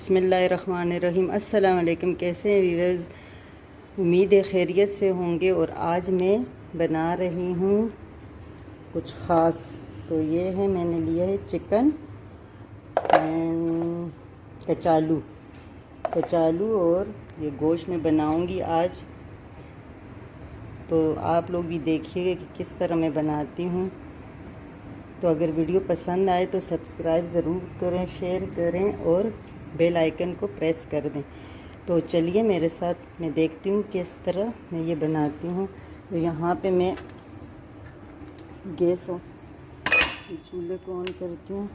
बिस्मिल्लाहिर्रहमानिर्रहीम। अस्सलाम वालेकुम। कैसे हैं व्यूअर्स? उम्मीद है खैरियत से होंगे। और आज मैं बना रही हूँ कुछ ख़ास। तो ये है, मैंने लिया है चिकन एंड कचालू और ये गोश्त में बनाऊँगी आज। तो आप लोग भी देखिएगा कि किस तरह मैं बनाती हूँ। तो अगर वीडियो पसंद आए तो सब्सक्राइब ज़रूर करें, शेयर करें और बेल आइकन को प्रेस कर दें। तो चलिए मेरे साथ मैं देखती हूँ किस तरह मैं ये बनाती हूँ। तो यहाँ पे मैं गैस चूल्हे को ऑन करती हूँ।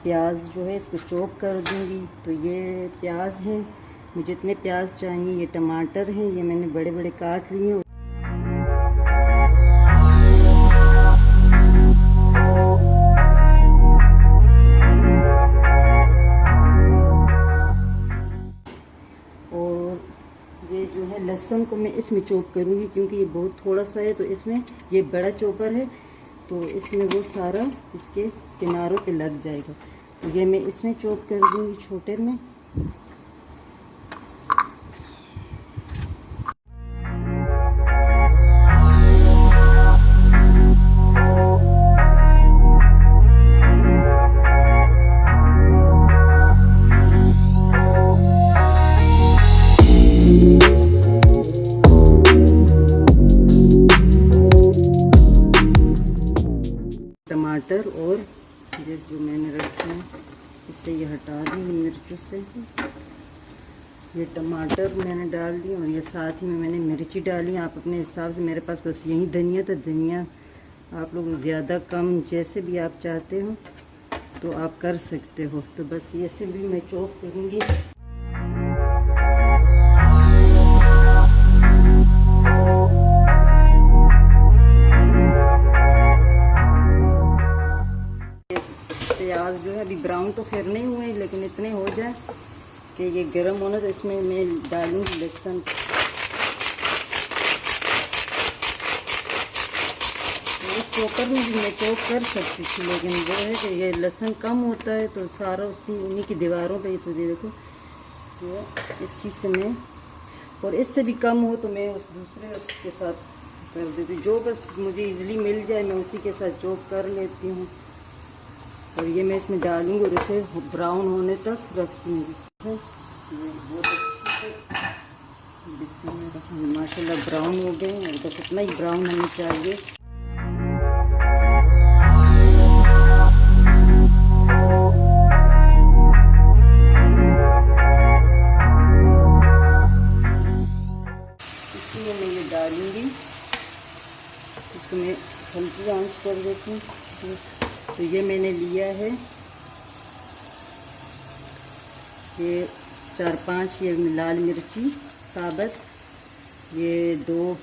प्याज जो है इसको चॉप कर दूंगी। तो ये प्याज है, मुझे जितने प्याज चाहिए। ये टमाटर हैं, ये मैंने बड़े बड़े काट लिए हैं। और ये जो है लहसुन को मैं इसमें चॉप करूंगी, क्योंकि ये बहुत थोड़ा सा है। तो इसमें ये बड़ा चॉपर है, तो इसमें वो सारा इसके किनारों पे लग जाएगा। तो ये मैं इसमें चॉप कर दूंगी छोटे में। टमाटर और ये जो मैंने रखे हैं इससे ये हटा दूँगी मिर्चों से। ये टमाटर मैंने डाल दी और ये साथ ही में मैंने मिर्ची डाली। आप अपने हिसाब से, मेरे पास बस यही धनिया, तो धनिया आप लोग ज़्यादा कम जैसे भी आप चाहते हो तो आप कर सकते हो। तो बस ये से भी मैं चॉप करूँगी। प्याज जो है अभी ब्राउन तो खैर नहीं हुए, लेकिन इतने हो जाए कि ये गर्म होना। तो इसमें मैं डालूँगी लहसुन। इस चॉपर में भी मैं चॉप कर सकती थी, लेकिन वो है कि ये लहसुन कम होता है तो सारा उन्हीं की दीवारों पे ही। तो देखो ये इसी से मैं, और इससे भी कम हो तो मैं उसके साथ कर देती। जो बस मुझे इजीली मिल जाए मैं उसी के साथ चॉप कर लेती हूँ। और ये मैं इसमें डालूँगी और इसे ब्राउन होने तक रख दूँगी। माशाल्लाह ब्राउन हो गए और बस इतना ही ब्राउन हमें चाहिए। इसमें मैं ये डालूँगी, इसको मैं हल्की आंच कर देती हूँ। तो ये मैंने लिया है ये 4-5 ये लाल मिर्ची साबुत, ये दो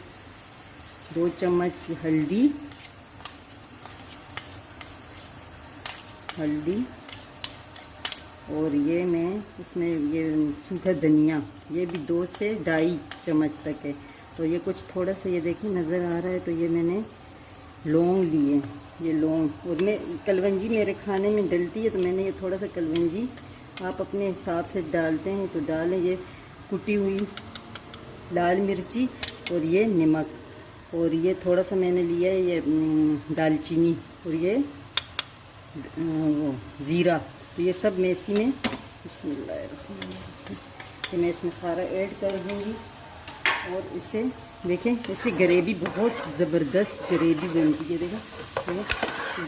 चम्मच हल्दी और ये मैं इसमें ये सूखा धनिया, ये भी 2 से 2.5 चम्मच तक है। तो ये कुछ थोड़ा सा ये देखिए नज़र आ रहा है। तो ये मैंने लौंग लिए, ये लौंग। और मैं कलवंजी मेरे खाने में डलती है, तो मैंने ये थोड़ा सा कलवंजी आप अपने हिसाब से डालते हैं तो डालें। ये कुटी हुई लाल मिर्ची और ये नमक, और ये थोड़ा सा मैंने लिया है ये दालचीनी और ये ज़ीरा। तो ये सब मैं इसी में बिस्मिल्लाह मैं इसमें सारा ऐड कर दूँगी। और इसे देखें, इससे ग्रेवी बहुत ज़बरदस्त ग्रेवी बनती है। देखो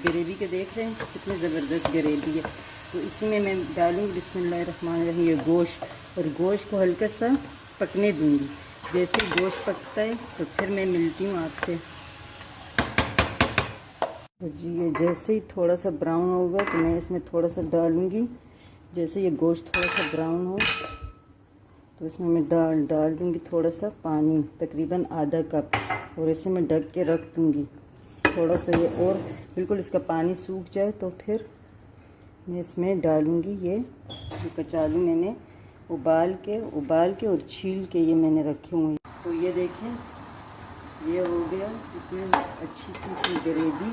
ग्रेवी के देख रहे हैं कितनी ज़बरदस्त ग्रेवी है। तो इसी में मैं डालूँगी बिस्मिल्लाहिर्रहमानिर्रहीम ये गोश्त, और गोश्त को हल्का सा पकने दूँगी। जैसे ही गोश्त पकता है तो फिर मैं मिलती हूँ आपसे। तो जी ये जैसे ही थोड़ा सा ब्राउन होगा तो मैं इसमें थोड़ा सा डालूँगी। जैसे ये गोश्त थोड़ा सा ब्राउन हो तो इसमें मैं डाल दूँगी थोड़ा सा पानी, तकरीबन आधा कप। और इसे मैं ढक के रख दूँगी थोड़ा सा ये, और बिल्कुल इसका पानी सूख जाए तो फिर मैं इसमें डालूँगी ये जो कचालू मैंने उबाल के और छील के ये मैंने रखे हुए हैं। तो ये देखें, ये हो गया इतनी अच्छी सी ग्रेवी।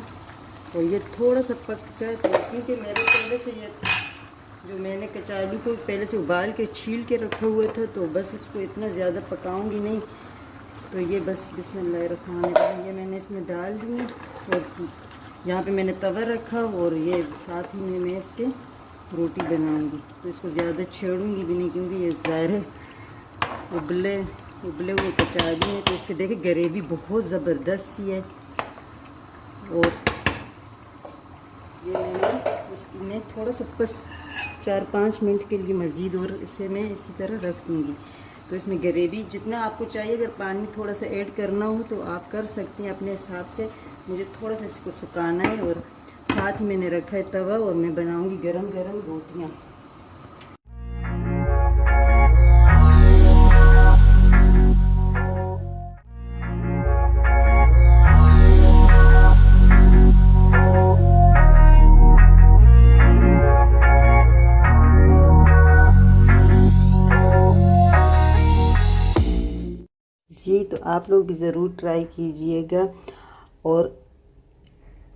और ये थोड़ा सा पक जाए तो, क्योंकि मेरे पहले से ये जो मैंने कचालू को पहले से उबाल के छील के रखा हुआ था, तो बस इसको इतना ज़्यादा पकाऊंगी नहीं। तो ये बस बिस्मिल्लाहिर्रहमानिर्रहीम ये मैंने इसमें डाल दिए। और यहाँ पे मैंने तवा रखा और ये साथ ही में मैं इसके रोटी बनाऊंगी। तो इसको ज़्यादा छेड़ूंगी भी नहीं, क्योंकि ये ज़ाहिर है उबले हुए कचालू हैं। तो इसके देखे ग्रेवी बहुत ज़बरदस्त सी है। और ये मैं थोड़ा सा बस 4-5 मिनट के लिए मज़ीद और इसे मैं इसी तरह रख दूँगी। तो इसमें ग्रेवी जितना आपको चाहिए, अगर पानी थोड़ा सा ऐड करना हो तो आप कर सकते हैं अपने हिसाब से। मुझे थोड़ा सा इसको सुखाना है। और साथ ही मैंने रखा है तवा और मैं बनाऊँगी गरम गरम रोटियाँ। जी, तो आप लोग भी ज़रूर ट्राई कीजिएगा। और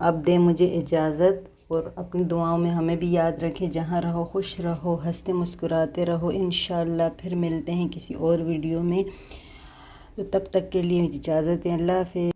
अब दें मुझे इजाज़त, और अपनी दुआओं में हमें भी याद रखें। जहाँ रहो खुश रहो, हंसते मुस्कुराते रहो। इंशाल्लाह फिर मिलते हैं किसी और वीडियो में। तो तब तक के लिए इजाज़त है। अल्लाह हाफ़िज़।